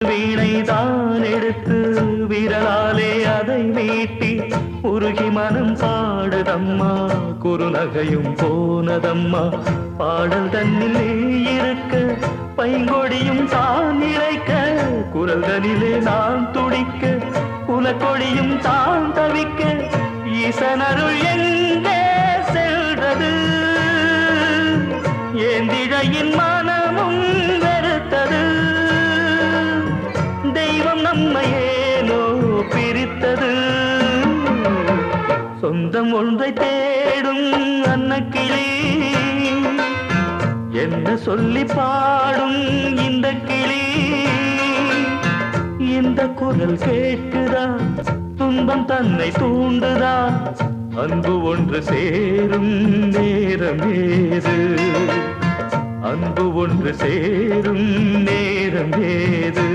வீணைதான் எடுத்து விரலாலே அதை மீட்டி உருகி மனம் பாடுதம்மா குறுநகையும் போனதம்மா பாடல் தன்னிலே இருக்க பைங்கொடியும் தான் இழைக்க குரல்களிலே நான் துடிக்க குலக்கொடியும் தான் தவிக்க ஈசனருள் எங்கே செல்றது ஏந்திழையின் மனமும் வெறுத்தது தெய்வம் நம்மையேனோ பிரித்தது சொந்தம் ஒன்றை தேடும் அன்னக்கிளி என்ன சொல்லி பாடும் இந்த கிளி இந்த குரல் கேட்குதா துன்பம் தன்னை தூண்டுதா அன்பு ஒன்று சேரும் நேரம் ஏது அன்பு ஒன்று சேரும் நேரம் ஏது